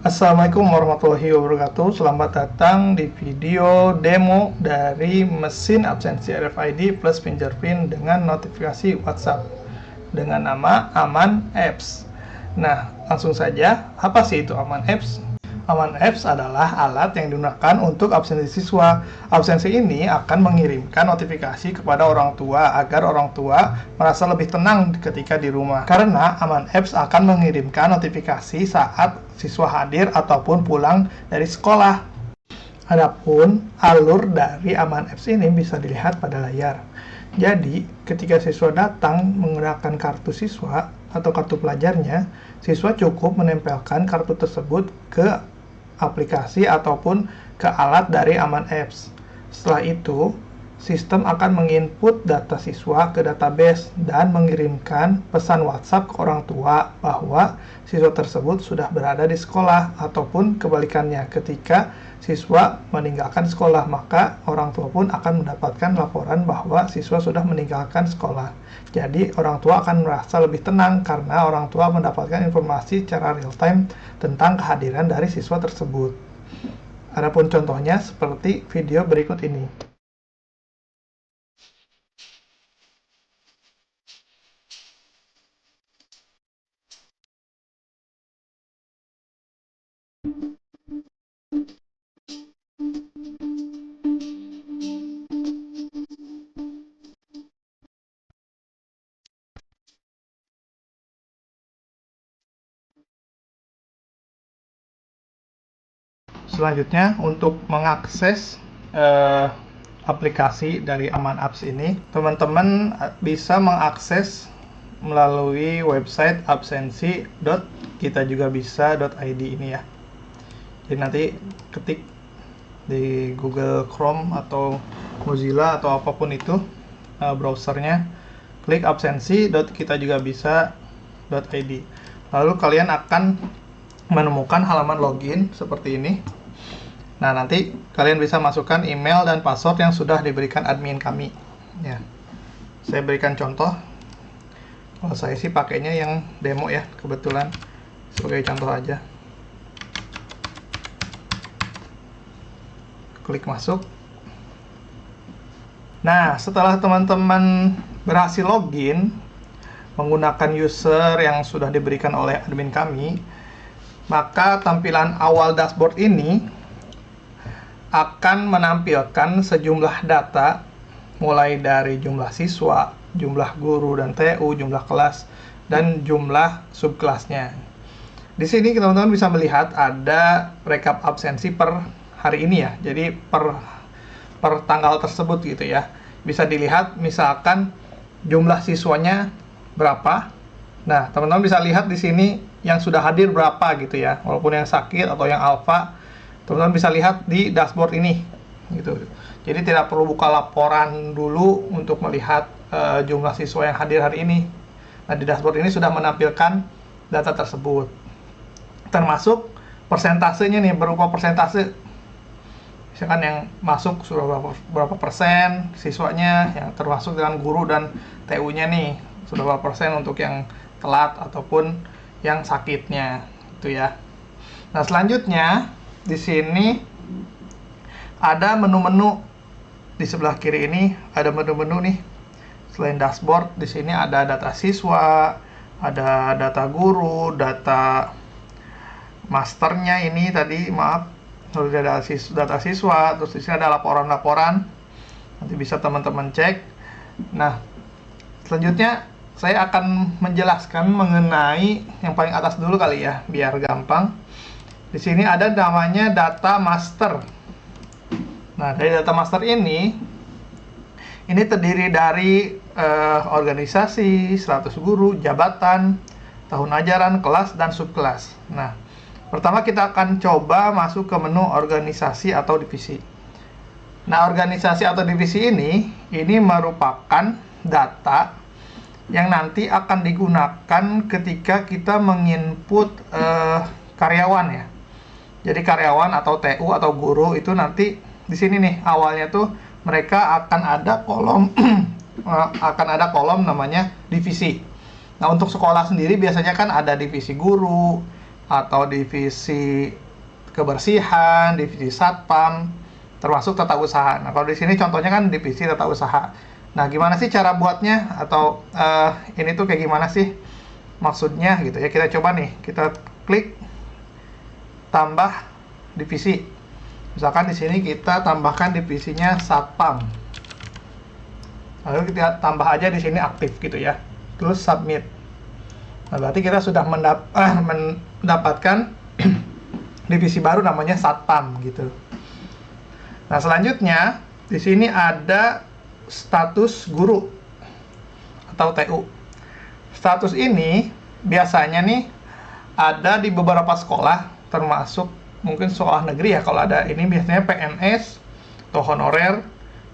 Assalamualaikum warahmatullahi wabarakatuh. Selamat datang di video demo dari mesin absensi RFID plus fingerprint dengan notifikasi WhatsApp dengan nama Aman Apps. Nah, langsung saja, apa sih itu Aman Apps? Aman Apps adalah alat yang digunakan untuk absensi siswa. Absensi ini akan mengirimkan notifikasi kepada orang tua agar orang tua merasa lebih tenang ketika di rumah. Karena Aman Apps akan mengirimkan notifikasi saat siswa hadir ataupun pulang dari sekolah. Adapun alur dari Aman Apps ini bisa dilihat pada layar. Jadi, ketika siswa datang menggunakan kartu siswa atau kartu pelajarnya, siswa cukup menempelkan kartu tersebut ke aplikasi ataupun ke alat dari Aman Apps. Setelah itu, sistem akan menginput data siswa ke database dan mengirimkan pesan WhatsApp ke orang tua bahwa siswa tersebut sudah berada di sekolah, ataupun kebalikannya, ketika siswa meninggalkan sekolah, maka orang tua pun akan mendapatkan laporan bahwa siswa sudah meninggalkan sekolah. Jadi, orang tua akan merasa lebih tenang karena orang tua mendapatkan informasi secara real time tentang kehadiran dari siswa tersebut. Adapun contohnya seperti video berikut ini. Selanjutnya, untuk mengakses aplikasi dari Aman Apps ini, teman-teman bisa mengakses melalui website absensi.kitajugabisa.id ini ya. Jadi nanti ketik di Google Chrome atau Mozilla atau apapun itu browsernya, klik absensi.kitajugabisa.id. Lalu kalian akan menemukan halaman login seperti ini. Nah, nanti kalian bisa masukkan email dan password yang sudah diberikan admin kami. Ya, saya berikan contoh. Kalau saya sih pakainya yang demo ya, kebetulan sebagai contoh aja. Klik masuk. Nah, setelah teman-teman berhasil login menggunakan user yang sudah diberikan oleh admin kami, maka tampilan awal dashboard ini akan menampilkan sejumlah data mulai dari jumlah siswa, jumlah guru dan TU, jumlah kelas, dan jumlah subkelasnya. Di sini teman-teman bisa melihat ada rekap absensi per hari ini ya. Jadi per tanggal tersebut gitu ya. Bisa dilihat misalkan jumlah siswanya berapa. Nah, teman-teman bisa lihat di sini yang sudah hadir berapa gitu ya. Walaupun yang sakit atau yang alfa, teman-teman bisa lihat di dashboard ini gitu. Jadi tidak perlu buka laporan dulu untuk melihat jumlah siswa yang hadir hari ini. Nah, di dashboard ini sudah menampilkan data tersebut. Termasuk persentasenya nih, berupa persentase. Misalkan yang masuk sudah berapa persen siswanya, yang termasuk dengan guru dan TU-nya nih, sudah berapa persen untuk yang telat ataupun yang sakitnya itu ya. Nah, selanjutnya di sini ada menu-menu di sebelah kiri ini, ada menu-menu nih. Selain dashboard, di sini ada data siswa, ada data guru, data masternya ini tadi, maaf, ada data siswa, terus di sini ada laporan-laporan. Nanti bisa teman-teman cek. Nah, selanjutnya saya akan menjelaskan mengenai yang paling atas dulu kali ya, biar gampang. Di sini ada namanya data master. Nah, dari data master ini terdiri dari organisasi, status guru, jabatan, tahun ajaran, kelas, dan subkelas. Nah, pertama kita akan coba masuk ke menu organisasi atau divisi. Nah, organisasi atau divisi ini merupakan data yang nanti akan digunakan ketika kita menginput karyawan ya. Jadi karyawan atau TU atau guru itu nanti di sini nih awalnya tuh mereka akan ada kolom namanya divisi. Nah, untuk sekolah sendiri biasanya kan ada divisi guru, atau divisi kebersihan, divisi satpam, termasuk tata usaha. Nah, kalau di sini contohnya kan divisi tata usaha. Nah, gimana sih cara buatnya, atau ini tuh kayak gimana sih maksudnya gitu ya? Kita coba nih, kita klik tambah divisi. Misalkan di sini kita tambahkan divisinya satpam. Lalu kita tambah aja di sini aktif gitu ya. Terus submit. Nah, berarti kita sudah mendapatkan divisi baru namanya satpam gitu. Nah, selanjutnya di sini ada status guru atau TU. Status ini biasanya nih ada di beberapa sekolah, termasuk mungkin sekolah negeri ya. Kalau ada ini biasanya PNS atau honorer,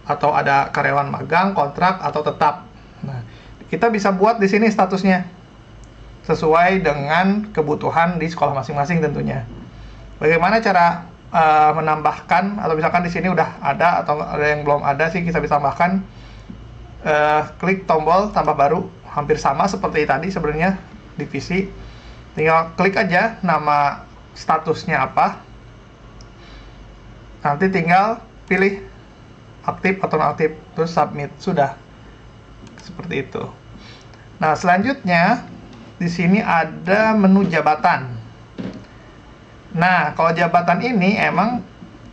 atau ada karyawan magang, kontrak atau tetap. Nah, kita bisa buat di sini statusnya sesuai dengan kebutuhan di sekolah masing-masing tentunya. Bagaimana cara menambahkan, atau misalkan di sini udah ada atau ada yang belum ada sih, kita bisa tambahkan, klik tombol tambah baru, hampir sama seperti tadi sebenarnya divisi. Tinggal klik aja nama statusnya apa, nanti tinggal pilih aktif atau non aktif, terus submit, sudah seperti itu. Nah, selanjutnya di sini ada menu jabatan. Nah, kalau jabatan ini emang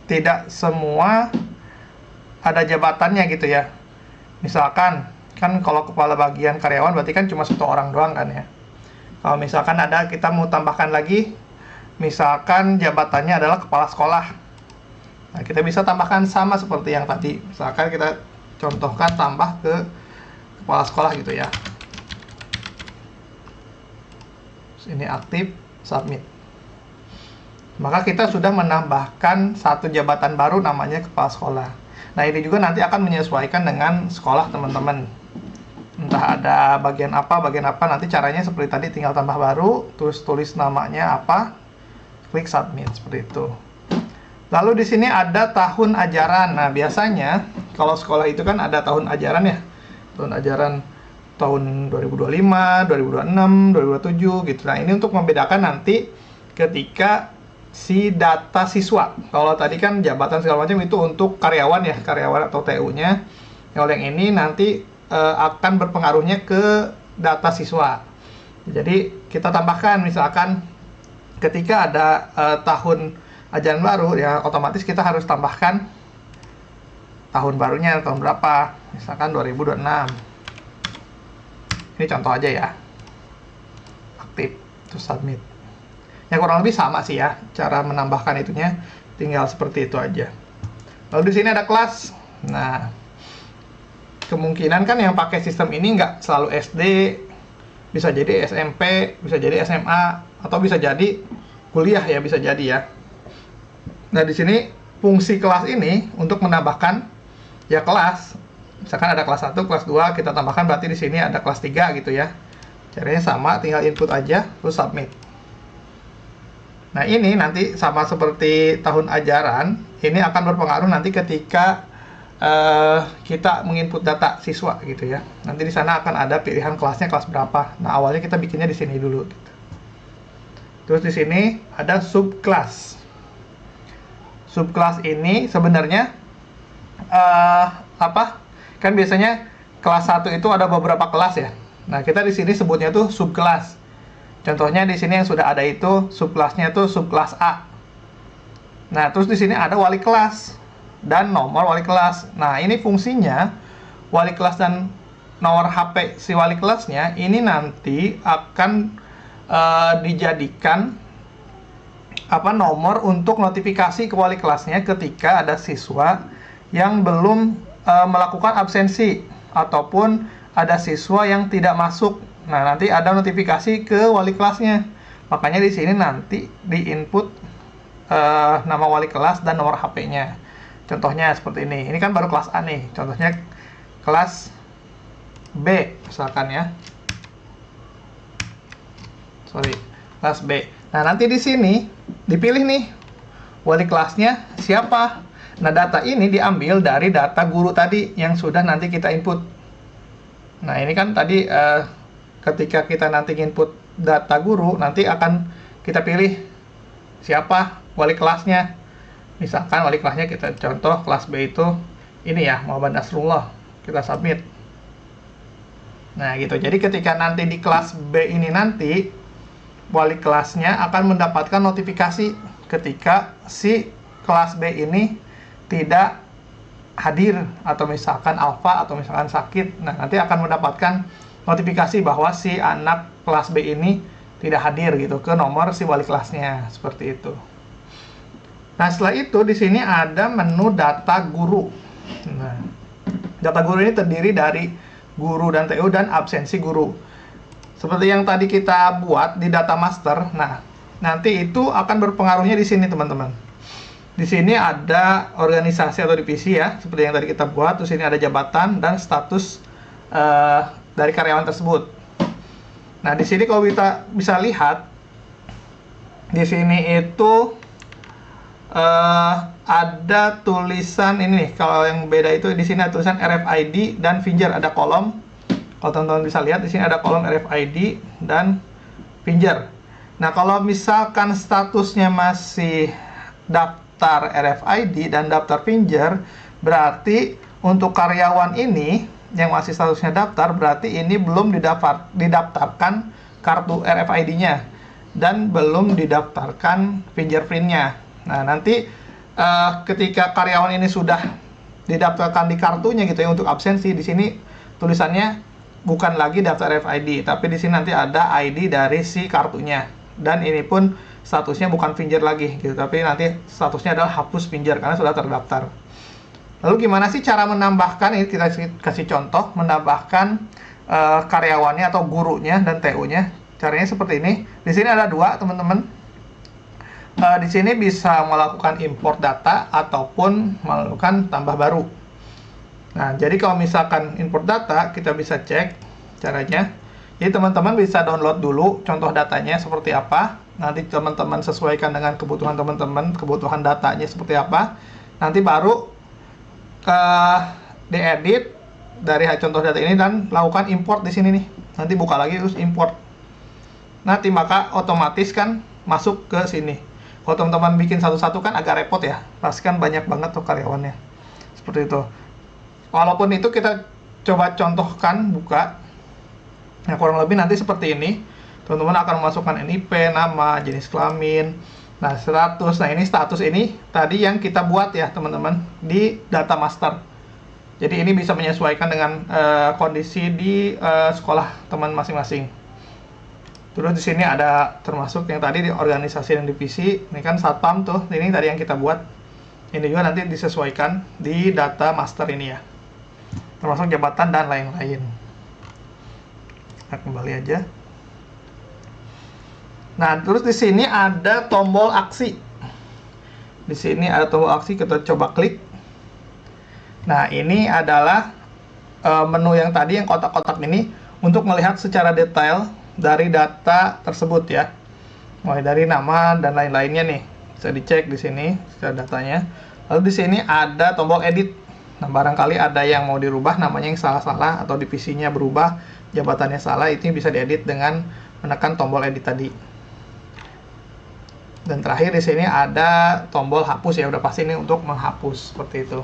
tidak semua ada jabatannya gitu ya. Misalkan, kan kalau kepala bagian karyawan berarti kan cuma satu orang doang kan ya. Kalau misalkan ada, kita mau tambahkan lagi, misalkan jabatannya adalah kepala sekolah. Nah, kita bisa tambahkan sama seperti yang tadi. Misalkan kita contohkan tambah ke kepala sekolah gitu ya. Ini aktif, submit. Maka kita sudah menambahkan satu jabatan baru namanya kepala sekolah. Nah, ini juga nanti akan menyesuaikan dengan sekolah teman-teman. Entah ada bagian apa, nanti caranya seperti tadi, tinggal tambah baru, terus tulis namanya apa, klik submit, seperti itu. Lalu di sini ada tahun ajaran. Nah, biasanya kalau sekolah itu kan ada tahun ajaran ya. Tahun ajaran tahun 2025, 2026, 2027 gitu. Nah, ini untuk membedakan nanti ketika si data siswa. Kalau tadi kan jabatan segala macam itu untuk karyawan ya, karyawan atau TU-nya. Kalau yang ini nanti akan berpengaruhnya ke data siswa. Jadi kita tambahkan, misalkan ketika ada tahun ajaran baru ya, otomatis kita harus tambahkan tahun barunya tahun berapa, misalkan 2026. Ini contoh aja ya, aktif, terus submit. Ya kurang lebih sama sih ya, cara menambahkan itunya tinggal seperti itu aja. Lalu di sini ada kelas. Nah, kemungkinan kan yang pakai sistem ini nggak selalu SD, bisa jadi SMP, bisa jadi SMA, atau bisa jadi kuliah ya, bisa jadi ya. Nah, di sini fungsi kelas ini untuk menambahkan ya kelas. Misalkan ada kelas 1, kelas 2, kita tambahkan berarti di sini ada kelas 3 gitu ya. Caranya sama, tinggal input aja, terus submit. Nah, ini nanti sama seperti tahun ajaran, ini akan berpengaruh nanti ketika kita menginput data siswa gitu ya. Nanti di sana akan ada pilihan kelasnya kelas berapa. Nah, awalnya kita bikinnya di sini dulu gitu. Terus di sini ada subkelas. Subkelas ini sebenarnya kan biasanya kelas 1 itu ada beberapa kelas ya. Nah, kita di sini sebutnya tuh subkelas. Contohnya di sini yang sudah ada itu subkelasnya tuh subkelas A. Nah, terus di sini ada wali kelas dan nomor wali kelas. Nah, ini fungsinya wali kelas dan nomor HP si wali kelasnya ini nanti akan dijadikan nomor untuk notifikasi ke wali kelasnya ketika ada siswa yang belum melakukan absensi ataupun ada siswa yang tidak masuk. Nah, nanti ada notifikasi ke wali kelasnya. Makanya di sini nanti di-input nama wali kelas dan nomor HP-nya. Contohnya seperti ini. Ini kan baru kelas A nih. Contohnya kelas B misalkan ya. Kelas B. Nah, nanti di sini dipilih nih wali kelasnya siapa. Nah, data ini diambil dari data guru tadi yang sudah nanti kita input. Nah, ini kan tadi ketika kita nanti input data guru, nanti akan kita pilih siapa wali kelasnya. Misalkan wali kelasnya kita contoh kelas B itu ini ya, Muhammad Nasrullah. Kita submit. Nah gitu, jadi ketika nanti di kelas B ini nanti wali kelasnya akan mendapatkan notifikasi ketika si kelas B ini tidak hadir, atau misalkan alfa atau misalkan sakit. Nah nanti akan mendapatkan notifikasi bahwa si anak kelas B ini tidak hadir gitu ke nomor si wali kelasnya, seperti itu. Nah setelah itu di sini ada menu data guru. Nah, data guru ini terdiri dari guru dan TU dan absensi guru. Seperti yang tadi kita buat di data master. Nah, nanti itu akan berpengaruhnya di sini teman-teman. Di sini ada organisasi atau divisi ya, seperti yang tadi kita buat. Terus ini ada jabatan dan status dari karyawan tersebut. Nah, di sini kalau kita bisa lihat, di sini itu ada tulisan ini nih. Kalau yang beda itu di sini ada tulisan RFID dan finger, ada kolom. Kalau teman-teman bisa lihat di sini ada kolom RFID dan finger. Nah, kalau misalkan statusnya masih daftar RFID dan daftar finger, berarti untuk karyawan ini yang masih statusnya daftar, berarti ini belum didaftarkan kartu RFID-nya dan belum didaftarkan fingerprint-nya. Nah, nanti ketika karyawan ini sudah didaftarkan di kartunya gitu ya untuk absensi, di sini tulisannya bukan lagi daftar RFID, tapi di sini nanti ada ID dari si kartunya. Dan ini pun statusnya bukan finger lagi gitu, tapi nanti statusnya adalah hapus finger karena sudah terdaftar. Lalu gimana sih cara menambahkan? Ini kita kasih contoh menambahkan karyawannya atau gurunya dan TU-nya. Caranya seperti ini. Di sini ada dua, teman-teman. Di sini bisa melakukan import data ataupun melakukan tambah baru. Nah, jadi kalau misalkan import data, kita bisa cek caranya. Jadi teman-teman bisa download dulu contoh datanya seperti apa. Nanti teman-teman sesuaikan dengan kebutuhan teman-teman, kebutuhan datanya seperti apa. Nanti baru diedit dari contoh data ini dan lakukan import di sini nih. Nanti buka lagi terus import. Nanti maka otomatis kan masuk ke sini. Kalau teman-teman bikin satu-satu kan agak repot ya, pasti kan banyak banget tuh karyawannya. Seperti itu. Walaupun itu kita coba contohkan buka. Nah, kurang lebih nanti seperti ini. Teman-teman akan memasukkan NIP, nama, jenis kelamin. Nah, status. Nah, ini status ini tadi yang kita buat ya, teman-teman, di data master. Jadi ini bisa menyesuaikan dengan kondisi di sekolah teman masing-masing. Terus di sini ada termasuk yang tadi di organisasi dan divisi. Ini kan satpam tuh. Ini tadi yang kita buat. Ini juga nanti disesuaikan di data master ini ya. Termasuk jabatan dan lain-lain. Kita kembali aja. Nah, terus di sini ada tombol aksi. Di sini ada tombol aksi, kita coba klik. Nah, ini adalah menu yang tadi yang kotak-kotak ini untuk melihat secara detail dari data tersebut ya, mulai dari nama dan lain-lainnya nih, bisa dicek di sini secara datanya. Lalu di sini ada tombol edit. Nah, barangkali ada yang mau dirubah, namanya yang salah-salah atau divisinya berubah, jabatannya salah, itu bisa diedit dengan menekan tombol edit tadi. Dan terakhir di sini ada tombol hapus ya, udah pasti ini untuk menghapus seperti itu.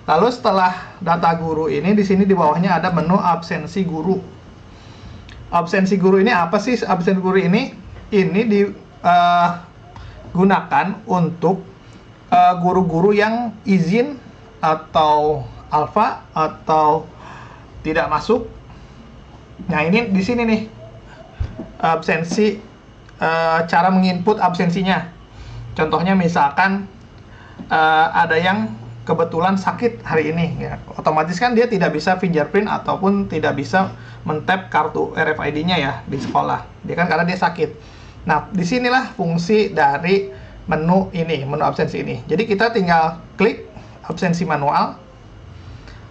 Lalu setelah data guru ini, di sini di bawahnya ada menu absensi guru. Absensi guru ini apa sih? Absensi guru ini digunakan untuk guru-guru yang izin atau alfa atau tidak masuk. Nah, ini di sini nih absensi, cara menginput absensinya. Contohnya misalkan ada yang kebetulan sakit hari ini ya, otomatis kan dia tidak bisa fingerprint ataupun tidak bisa men-tap kartu RFID-nya ya di sekolah. Dia kan karena dia sakit. Nah, disinilah fungsi dari menu ini, menu absensi ini. Jadi kita tinggal klik absensi manual,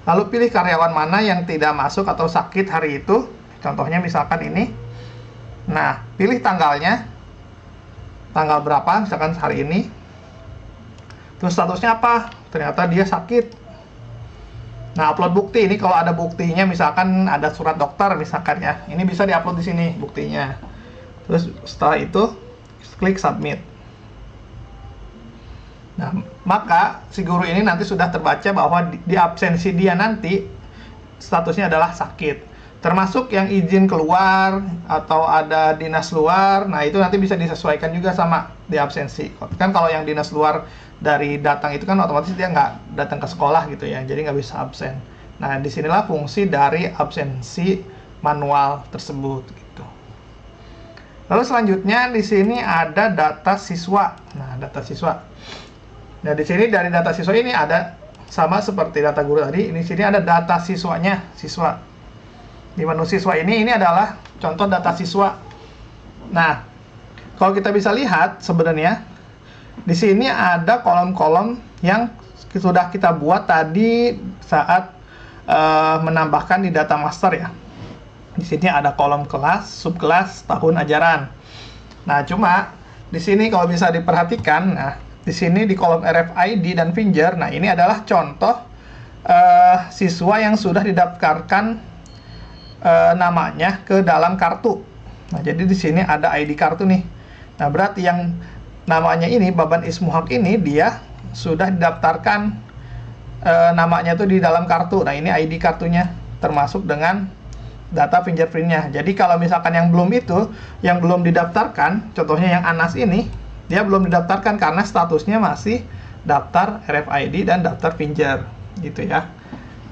lalu pilih karyawan mana yang tidak masuk atau sakit hari itu. Contohnya misalkan ini. Nah, pilih tanggalnya, tanggal berapa, misalkan hari ini. Terus statusnya apa? Ternyata dia sakit. Nah, upload bukti ini kalau ada buktinya, misalkan ada surat dokter misalkan ya, ini bisa diupload di sini buktinya. Terus setelah itu klik submit. Nah, maka si guru ini nanti sudah terbaca bahwa di absensi dia nanti statusnya adalah sakit. Termasuk yang izin keluar atau ada dinas luar, nah itu nanti bisa disesuaikan juga sama di absensi. Kan kalau yang dinas luar dari datang itu kan otomatis dia nggak datang ke sekolah gitu ya, jadi nggak bisa absen. Nah, disinilah fungsi dari absensi manual tersebut gitu. Lalu selanjutnya di sini ada data siswa. Nah, data siswa. Nah, di sini dari data siswa ini ada sama seperti data guru tadi. Di sini ada data siswanya, siswa. Di menu siswa ini adalah contoh data siswa. Nah, kalau kita bisa lihat sebenarnya di sini ada kolom-kolom yang sudah kita buat tadi saat menambahkan di data master ya. Di sini ada kolom kelas, subkelas, tahun ajaran. Nah, cuma di sini kalau bisa diperhatikan, nah di sini di kolom RFID dan finger, nah ini adalah contoh siswa yang sudah didaftarkan namanya ke dalam kartu. Nah, jadi di sini ada ID kartu nih. Nah, berarti yang namanya ini Baban Ismuhaq ini dia sudah didaftarkan namanya tuh di dalam kartu. Nah, ini ID kartunya termasuk dengan data fingerprintnya. Jadi kalau misalkan yang belum itu, yang belum didaftarkan, contohnya yang Anas ini, dia belum didaftarkan karena statusnya masih daftar RFID dan daftar finger, gitu ya.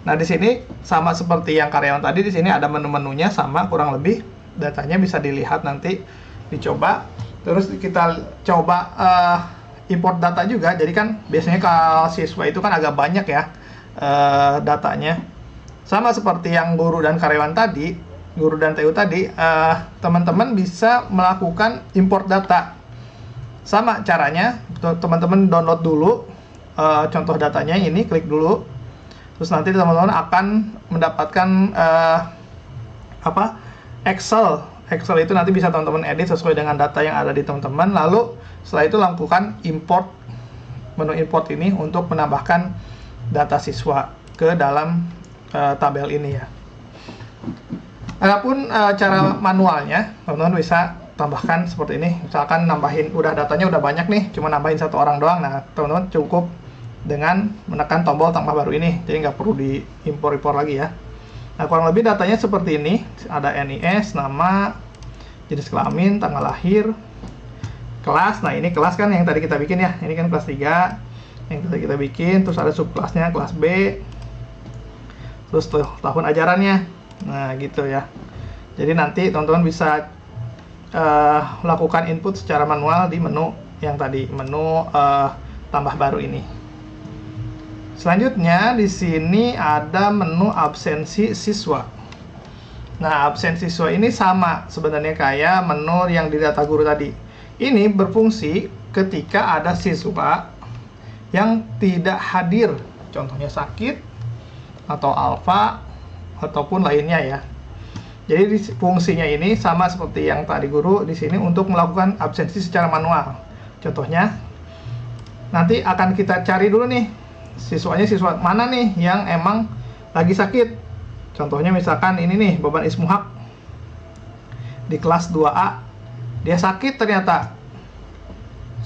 Nah, di sini sama seperti yang karyawan tadi, di sini ada menu-menunya sama kurang lebih, datanya bisa dilihat nanti dicoba. Terus kita coba import data juga. Jadi kan biasanya kalau siswa itu kan agak banyak ya datanya. Sama seperti yang guru dan karyawan tadi, guru dan TU tadi, teman-teman bisa melakukan import data. Sama caranya, teman-teman download dulu contoh datanya ini, klik dulu. Terus nanti teman-teman akan mendapatkan Excel. Excel itu nanti bisa teman-teman edit sesuai dengan data yang ada di teman-teman. Lalu setelah itu lakukan import, menu import ini untuk menambahkan data siswa ke dalam tabel ini ya. Adapun cara manualnya, teman-teman bisa tambahkan seperti ini. Misalkan nambahin, udah datanya udah banyak nih, cuma nambahin satu orang doang. Nah, teman-teman cukup dengan menekan tombol tambah baru ini, jadi nggak perlu diimpor-impor lagi ya. Nah, kurang lebih datanya seperti ini. Ada NIS, nama, jenis kelamin, tanggal lahir, kelas. Nah, ini kelas kan yang tadi kita bikin ya, ini kan kelas 3 yang tadi kita bikin. Terus ada subkelasnya, kelas B, terus tahun ajarannya. Nah, gitu ya. Jadi nanti teman-teman bisa lakukan input secara manual di menu yang tadi, menu tambah baru ini. Selanjutnya di sini ada menu absensi siswa. Nah, absensi siswa ini sama sebenarnya kayak menu yang di data guru tadi. Ini berfungsi ketika ada siswa yang tidak hadir, contohnya sakit atau alfa ataupun lainnya ya. Jadi fungsinya ini sama seperti yang tadi guru di sini untuk melakukan absensi secara manual. Contohnya nanti akan kita cari dulu nih siswanya, siswa mana nih yang emang lagi sakit. Contohnya misalkan ini nih, Baban Ismuhaq di kelas 2A, dia sakit ternyata.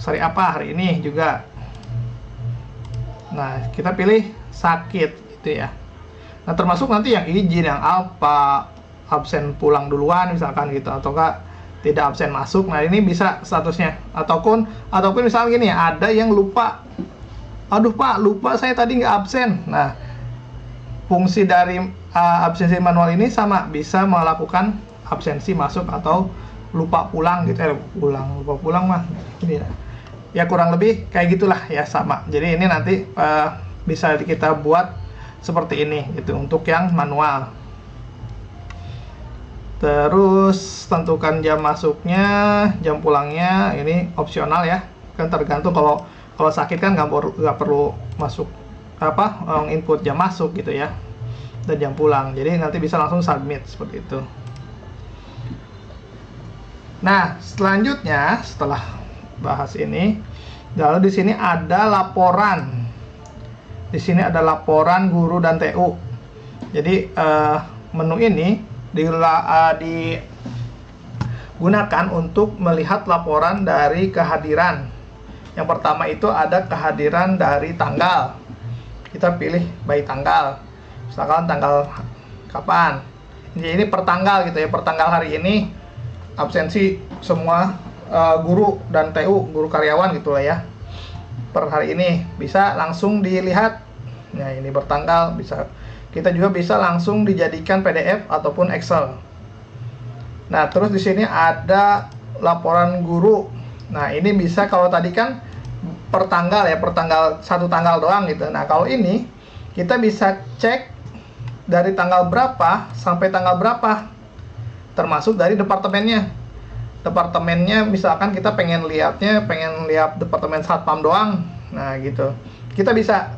Hari apa? Hari ini juga. Nah, kita pilih sakit gitu ya. Nah, termasuk nanti yang izin, yang alfa, absen pulang duluan misalkan gitu, ataukah tidak absen masuk. Nah, ini bisa statusnya. Ataupun misalnya gini ya, ada yang lupa. Aduh Pak, lupa saya tadi nggak absen. Nah, fungsi dari absensi manual ini sama, bisa melakukan absensi masuk atau lupa pulang gitu. Lupa pulang mah ini ya. Ya kurang lebih kayak gitulah ya, sama. Jadi ini nanti bisa kita buat seperti ini gitu untuk yang manual. Terus tentukan jam masuknya, jam pulangnya, ini opsional ya. Kan tergantung, kalau sakit kan nggak perlu masuk input jam masuk gitu ya, dan jam pulang. Jadi nanti bisa langsung submit seperti itu. Nah, selanjutnya setelah bahas ini, lalu di sini ada laporan. Di sini ada laporan guru dan TU. Jadi menu ini gunakan untuk melihat laporan dari kehadiran. Yang pertama itu ada kehadiran dari tanggal. Kita pilih by tanggal. Misalkan tanggal kapan. Jadi ini per tanggal gitu ya, per tanggal hari ini absensi semua guru dan TU, guru karyawan gitu lah ya. Per hari ini bisa langsung dilihat. Nah, ini bertanggal, bisa kita juga bisa langsung dijadikan PDF ataupun Excel. Nah, terus di sini ada laporan guru. Nah, ini bisa, kalau tadi kan per tanggal ya, per tanggal satu tanggal doang gitu. Nah, kalau ini kita bisa cek dari tanggal berapa sampai tanggal berapa, termasuk dari departemennya. Departemennya misalkan kita pengen lihat departemen satpam doang. Nah, gitu. Kita bisa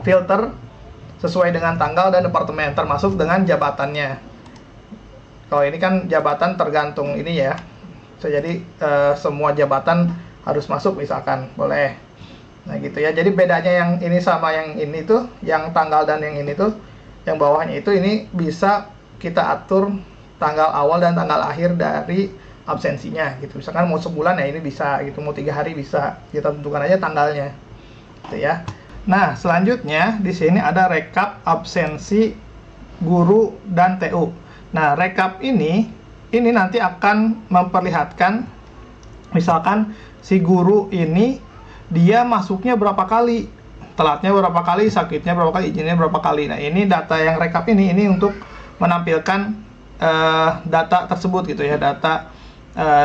filter sesuai dengan tanggal dan departemen, termasuk dengan jabatannya. Kalau ini kan jabatan tergantung ini ya. Jadi semua jabatan harus masuk misalkan, boleh. Nah, gitu ya. Jadi bedanya yang ini sama yang ini tuh, yang tanggal dan yang ini tuh, yang bawahnya itu, ini bisa kita atur tanggal awal dan tanggal akhir dari absensinya gitu. Misalkan mau sebulan ya ini bisa gitu, mau 3 hari bisa. Kita tentukan aja tanggalnya. Gitu ya. Nah, selanjutnya di sini ada rekap absensi guru dan TU. Nah, rekap ini nanti akan memperlihatkan misalkan si guru ini dia masuknya berapa kali, telatnya berapa kali, sakitnya berapa kali, izinnya berapa kali. Nah, ini data yang rekap ini untuk menampilkan data tersebut gitu ya, data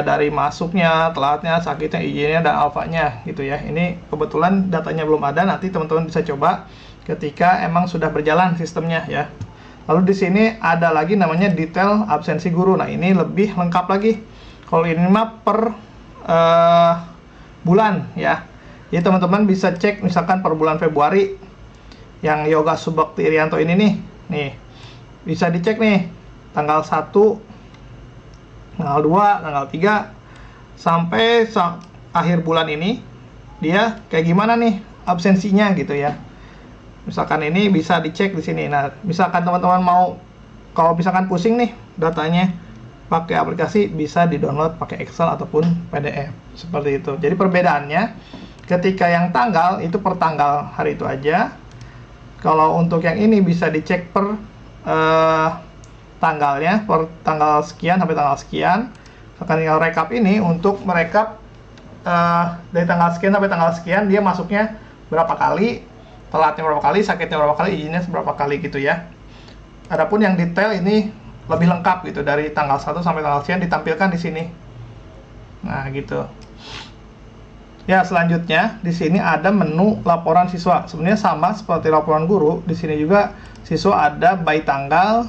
dari masuknya, telatnya, sakitnya, izinnya, dan alfanya gitu ya. Ini kebetulan datanya belum ada, nanti teman-teman bisa coba ketika emang sudah berjalan sistemnya ya. Lalu di sini ada lagi namanya detail absensi guru. Nah, ini lebih lengkap lagi. Kalau ini mah per bulan ya. Jadi teman-teman bisa cek misalkan per bulan Februari yang Yoga Subakti Irianto ini nih. Bisa dicek nih tanggal 1, tanggal 2, tanggal 3 sampai akhir bulan ini dia kayak gimana nih absensinya gitu ya. Misalkan ini bisa dicek di sini. Nah, misalkan teman-teman mau, kalau misalkan pusing nih datanya pakai aplikasi, bisa di-download pakai Excel ataupun PDF seperti itu. Jadi perbedaannya ketika yang tanggal itu per tanggal hari itu aja. Kalau untuk yang ini bisa dicek per tanggalnya, per tanggal sekian sampai tanggal sekian. Misalkan yang rekap ini untuk merekap dari tanggal sekian sampai tanggal sekian dia masuknya berapa kali, telatnya berapa kali, sakitnya berapa kali, izinnya berapa kali gitu ya. Adapun yang detail ini lebih lengkap gitu, dari tanggal 1 sampai tanggal sekian ditampilkan di sini. Nah, gitu. Ya, selanjutnya di sini ada menu laporan siswa. Sebenarnya sama seperti laporan guru, di sini juga siswa ada by tanggal.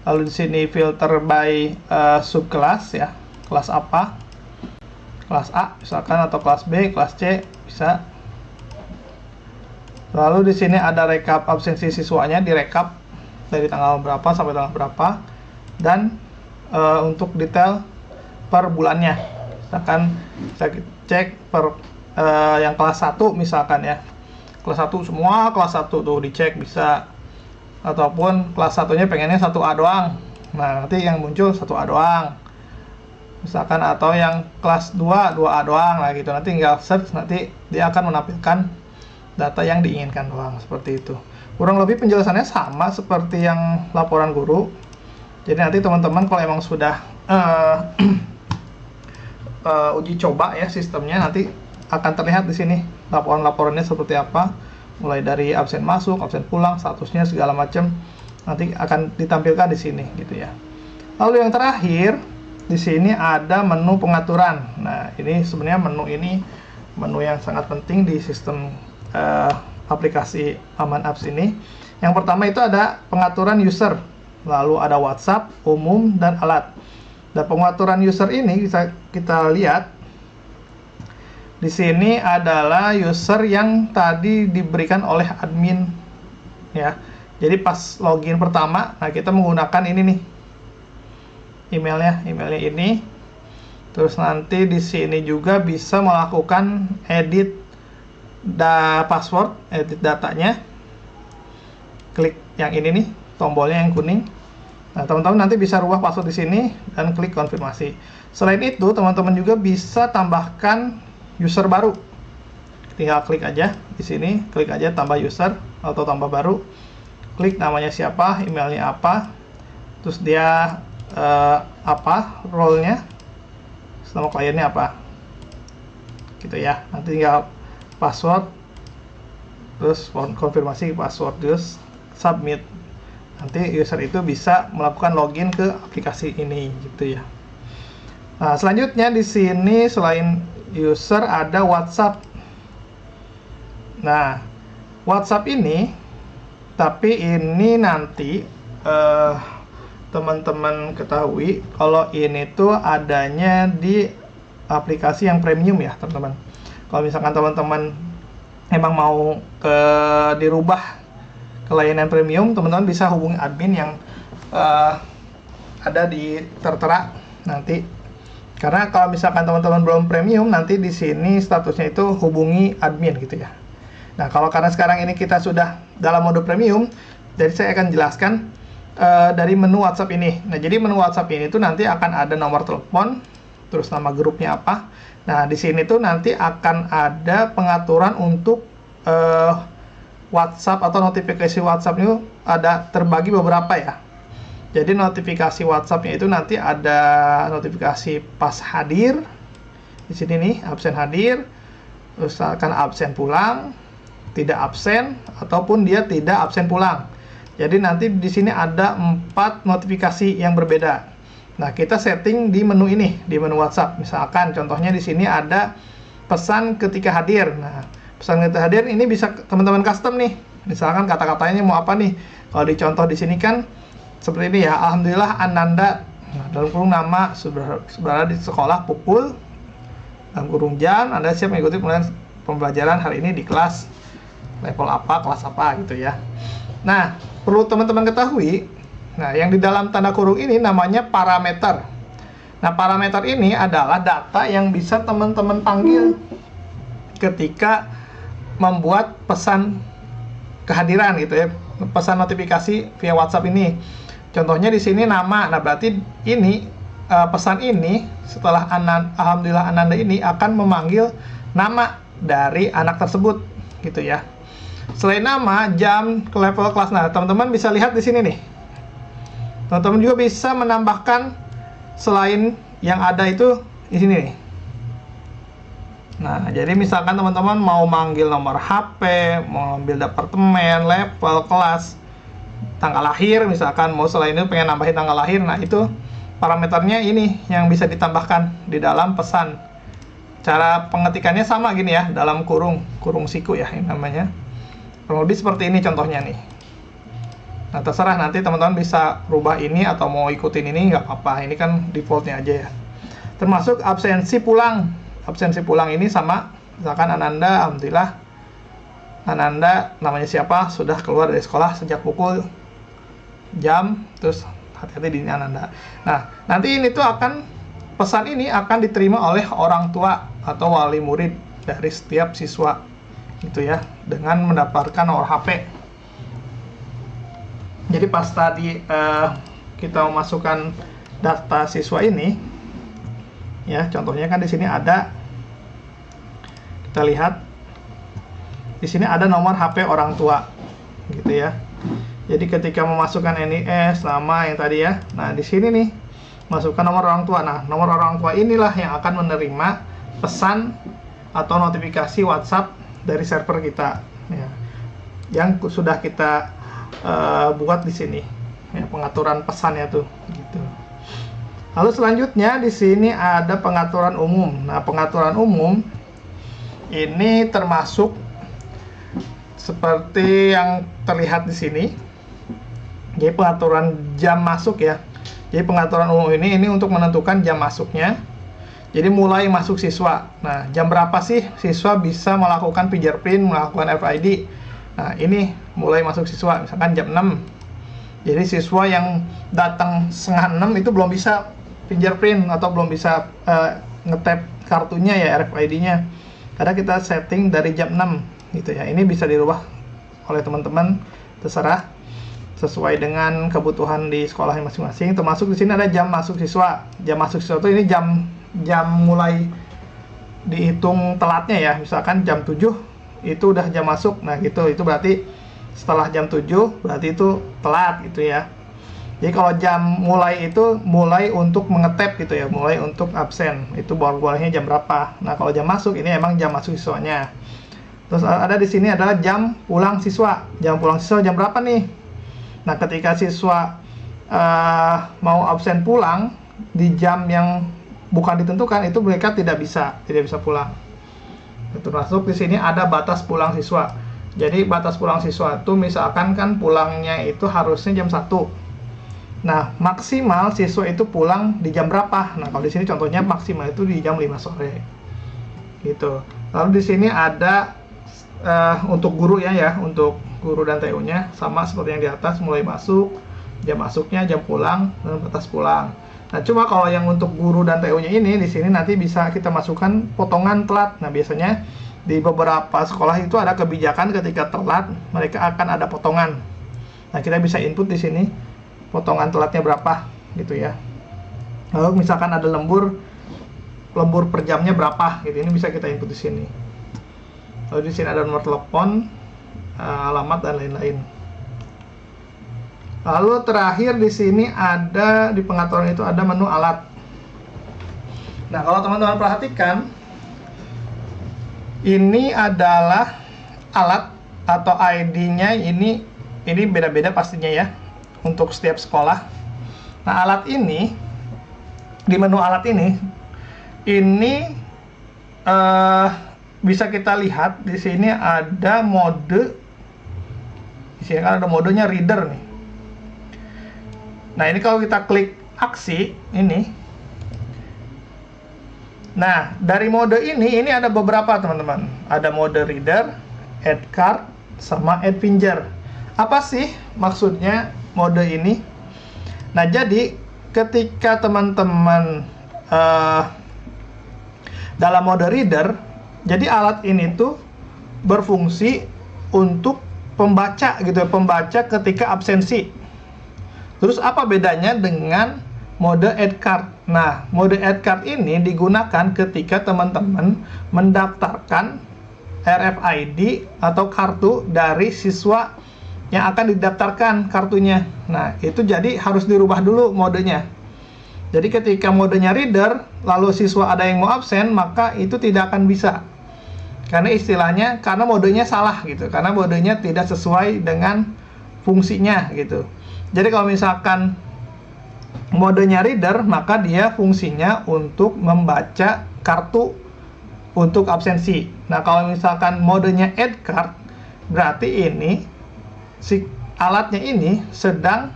Lalu di sini filter by subkelas ya. Kelas apa? Kelas A misalkan, atau kelas B, kelas C bisa. Lalu di sini ada rekap absensi siswanya, direkap dari tanggal berapa sampai tanggal berapa, dan untuk detail per bulannya. Misalkan saya cek per yang kelas 1 misalkan ya. Kelas 1 semua kelas 1 tuh dicek bisa. Ataupun kelas 1-nya pengennya 1A doang. Nah, nanti yang muncul 1A doang. Misalkan, atau yang kelas 2 2A doang lah gitu. Nanti tinggal search, nanti dia akan menampilkan data yang diinginkan doang, seperti itu. Kurang lebih penjelasannya sama seperti yang laporan guru. Jadi nanti teman-teman kalau emang sudah uji coba ya sistemnya, nanti akan terlihat di sini laporan-laporannya seperti apa, mulai dari absen masuk, absen pulang, statusnya segala macam nanti akan ditampilkan di sini gitu ya. Lalu yang terakhir di sini ada menu pengaturan. Nah, ini sebenarnya menu yang sangat penting di sistem aplikasi Aman Apps ini. Yang pertama itu ada pengaturan user, lalu ada WhatsApp, umum, dan alat. Dan pengaturan user ini bisa kita lihat di sini adalah user yang tadi diberikan oleh admin ya. Jadi pas login pertama, nah kita menggunakan ini nih emailnya ini. Terus nanti di sini juga bisa melakukan edit password, edit datanya. Klik yang ini nih, tombolnya yang kuning. Nah, teman-teman nanti bisa rubah password di sini dan klik konfirmasi. Selain itu, teman-teman juga bisa tambahkan user baru. Tinggal klik aja di sini, klik aja tambah user atau tambah baru. Klik namanya siapa, emailnya apa, terus dia apa, role-nya, nama kliennya apa. Gitu ya. Nanti tinggal password, terus konfirmasi password, terus submit. Nanti user itu bisa melakukan login ke aplikasi ini gitu ya. Nah, selanjutnya di sini selain user ada WhatsApp. Nah, WhatsApp ini tapi ini nanti teman-teman ketahui kalau ini tuh adanya di aplikasi yang premium ya, teman-teman. Kalau misalkan teman-teman emang mau dirubah ke layanan premium, teman-teman bisa hubungi admin yang ada di tertera nanti. Karena kalau misalkan teman-teman belum premium, nanti di sini statusnya itu hubungi admin gitu ya. Nah, karena sekarang ini kita sudah dalam mode premium, jadi saya akan jelaskan dari menu WhatsApp ini. Nah, jadi menu WhatsApp ini tuh nanti akan ada nomor telepon, terus nama grupnya apa. Nah, di sini tuh nanti akan ada pengaturan untuk WhatsApp atau notifikasi WhatsApp itu ada terbagi beberapa ya. Jadi notifikasi WhatsApp-nya itu nanti ada notifikasi pas hadir. Di sini nih, absen hadir, terus akan absen pulang, tidak absen, ataupun dia tidak absen pulang. Jadi nanti di sini ada 4 notifikasi yang berbeda. Nah, kita setting di menu ini, di menu WhatsApp. Misalkan contohnya di sini ada pesan ketika hadir. Nah, pesan ketika hadir ini bisa teman-teman custom nih. Misalkan kata-katanya mau apa nih? Kalau dicontoh di sini kan seperti ini ya. Alhamdulillah Ananda. Nah, dalam kurung nama berada di sekolah pukul, dalam kurung jam, Anda siap mengikuti pembelajaran hari ini di kelas level apa, kelas apa gitu ya. Nah, perlu teman-teman ketahui, nah yang di dalam tanda kurung ini namanya parameter. Nah, parameter ini adalah data yang bisa teman-teman panggil ketika membuat pesan kehadiran gitu ya, pesan notifikasi via WhatsApp ini. Contohnya di sini nama. Nah, berarti ini pesan ini setelah Alhamdulillah Ananda ini akan memanggil nama dari anak tersebut gitu ya. Selain nama, jam, ke level kelas. Nah, teman-teman bisa lihat di sini nih. Teman-teman juga bisa menambahkan selain yang ada itu di sini nih. Nah, jadi misalkan teman-teman mau manggil nomor HP, mau ambil departemen, level, kelas, tanggal lahir, misalkan mau selain itu pengen nambahin tanggal lahir, nah itu parameternya ini yang bisa ditambahkan di dalam pesan. Cara pengetikannya sama gini ya, dalam kurung siku ya ini namanya. Kurang lebih seperti ini contohnya nih. Nah, terserah nanti teman-teman bisa rubah ini atau mau ikutin ini nggak apa-apa. Ini kan defaultnya aja ya. Termasuk absensi pulang. Absensi pulang ini sama, misalkan Ananda, alhamdulillah Ananda namanya siapa, sudah keluar dari sekolah sejak pukul, jam, terus hati-hati di Ananda. Nah, nanti ini tuh pesan ini akan diterima oleh orang tua atau wali murid dari setiap siswa gitu ya, dengan mendapatkan nomor HP. Jadi pas tadi kita memasukkan data siswa ini ya, contohnya kan di sini ada, kita lihat di sini ada nomor HP orang tua gitu ya. Jadi ketika memasukkan NIS, nama yang tadi ya, nah di sini nih masukkan nomor orang tua. Nah, nomor orang tua inilah yang akan menerima pesan atau notifikasi WhatsApp dari server kita ya, yang sudah kita buat di sini ya, pengaturan pesannya tuh gitu. Lalu selanjutnya di sini ada pengaturan umum. Nah, pengaturan umum ini termasuk seperti yang terlihat di sini. Jadi pengaturan jam masuk ya. Jadi pengaturan umum ini untuk menentukan jam masuknya. Jadi mulai masuk siswa. Nah, jam berapa sih siswa bisa melakukan fingerprint, melakukan RFID? Nah, ini mulai masuk siswa, misalkan jam 6. Jadi siswa yang datang setengah 6 itu belum bisa fingerprint atau belum bisa nge-tap kartunya ya, RFID-nya. Karena kita setting dari jam 6 gitu ya. Ini bisa dirubah oleh teman-teman, terserah. sesuai dengan kebutuhan di sekolahnya masing-masing. Termasuk di sini ada jam masuk siswa. Jam masuk siswa itu ini jam mulai dihitung telatnya ya. Misalkan jam 7 itu udah jam masuk. Nah, gitu. Itu berarti setelah jam 7 berarti itu telat gitu ya. Jadi kalau jam mulai itu mulai untuk mengetep gitu ya, mulai untuk absen. Itu bolehnya jam berapa. Nah, kalau jam masuk ini emang jam masuk siswanya. Terus ada di sini adalah jam pulang siswa. Jam pulang siswa jam berapa nih? Nah, ketika siswa mau absen pulang di jam yang bukan ditentukan, itu mereka tidak bisa pulang. Termasuk di sini ada batas pulang siswa. Jadi batas pulang siswa itu misalkan kan pulangnya itu harusnya jam 1. Nah, maksimal siswa itu pulang di jam berapa? Nah, kalau di sini contohnya maksimal itu di jam 5 sore. Gitu. Lalu di sini ada untuk guru ya, untuk guru dan TU-nya sama seperti yang di atas, mulai masuk, jam masuknya, jam pulang, dan batas pulang. Nah, cuma kalau yang untuk guru dan TU-nya ini di sini nanti bisa kita masukkan potongan telat. Nah, biasanya di beberapa sekolah itu ada kebijakan ketika telat mereka akan ada potongan. Nah, kita bisa input di sini potongan telatnya berapa gitu ya. Lalu misalkan ada lembur per jamnya berapa gitu. Ini bisa kita input di sini. Lalu di sini ada nomor telepon, alamat dan lain-lain. Lalu terakhir di sini ada di pengaturan itu ada menu alat. Nah, kalau teman-teman perhatikan, ini adalah alat atau ID-nya ini beda-beda pastinya ya untuk setiap sekolah. Nah, alat ini di menu alat ini bisa kita lihat di sini ada mode. Di sini kan ada modenya reader nih. Nah, ini kalau kita klik aksi ini. Nah, dari mode ini ada beberapa teman-teman. Ada mode reader, add card, sama add finger. Apa sih maksudnya mode ini? Nah, jadi ketika teman-teman dalam mode reader, jadi alat ini tuh berfungsi untuk pembaca gitu, pembaca ketika absensi. Terus apa bedanya dengan mode add card? Nah, mode add card ini digunakan ketika teman-teman mendaftarkan RFID atau kartu dari siswa yang akan didaftarkan kartunya. Nah, itu jadi harus dirubah dulu modenya. Jadi ketika modenya reader, lalu siswa ada yang mau absen, maka itu tidak akan bisa. Karena modenya salah gitu, karena modenya tidak sesuai dengan fungsinya gitu. Jadi kalau misalkan modenya reader, maka dia fungsinya untuk membaca kartu untuk absensi. Nah, kalau misalkan modenya add card, berarti ini si alatnya ini sedang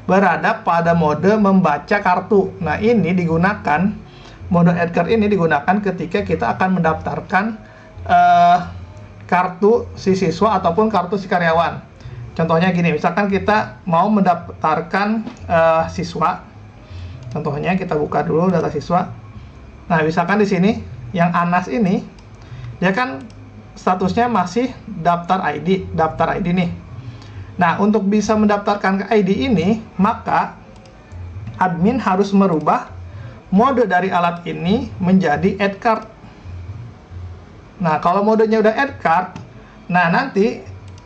berada pada mode membaca kartu. Nah, ini digunakan, mode add card ini digunakan ketika kita akan mendaftarkan kartu si siswa ataupun kartu si karyawan. Contohnya gini, misalkan kita mau mendaftarkan siswa. Contohnya kita buka dulu data siswa. Nah, misalkan di sini yang Anas ini dia kan statusnya masih daftar ID nih. Nah, untuk bisa mendaftarkan ke ID ini, maka admin harus merubah mode dari alat ini menjadi add card. Nah, kalau modenya udah add card, nah nanti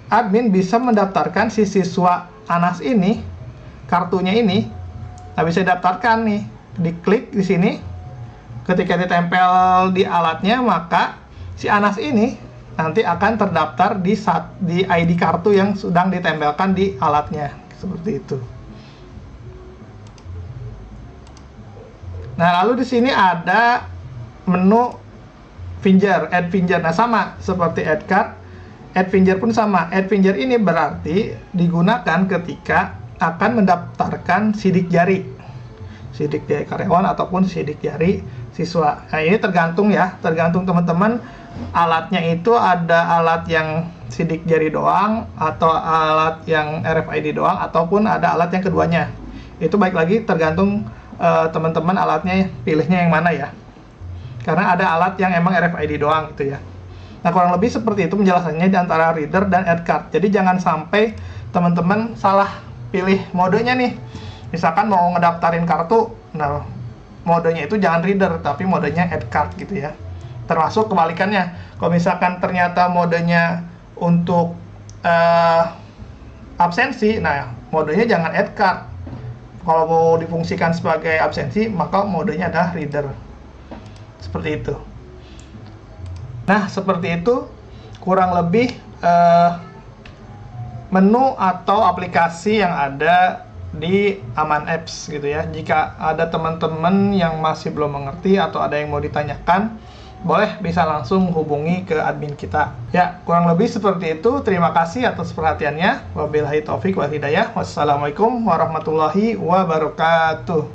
admin bisa mendaftarkan si siswa Anas ini, kartunya ini. Nah, bisa didaftarkan nih, diklik di sini. Ketika ditempel di alatnya, maka si Anas ini nanti akan terdaftar di ID kartu yang sedang ditempelkan di alatnya, seperti itu. Nah, lalu di sini ada menu finger, add finger. Nah, sama seperti add card, add finger pun sama. Add finger ini berarti digunakan ketika akan mendaftarkan sidik jari karyawan ataupun sidik jari siswa. Nah, ini tergantung teman-teman. Alatnya itu ada alat yang sidik jari doang, atau alat yang RFID doang, ataupun ada alat yang keduanya. Itu baik lagi tergantung teman-teman alatnya pilihnya yang mana ya. Karena ada alat yang emang RFID doang gitu ya. Nah, kurang lebih seperti itu penjelasannya di antara reader dan add card. Jadi jangan sampai teman-teman salah pilih modenya nih. Misalkan mau ngedaftarin kartu, nah modenya itu jangan reader, tapi modenya add card gitu ya. Termasuk kebalikannya, kalau misalkan ternyata modenya untuk absensi, nah modenya jangan add card. Kalau mau difungsikan sebagai absensi, maka modenya adalah reader. Seperti itu. Nah, seperti itu kurang lebih menu atau aplikasi yang ada di Aman Apps gitu ya. Jika ada teman-teman yang masih belum mengerti atau ada yang mau ditanyakan, boleh bisa langsung hubungi ke admin kita. Ya, kurang lebih seperti itu. Terima kasih atas perhatiannya. Wabillahi taufik wal hidayah. Wassalamualaikum warahmatullahi wabarakatuh.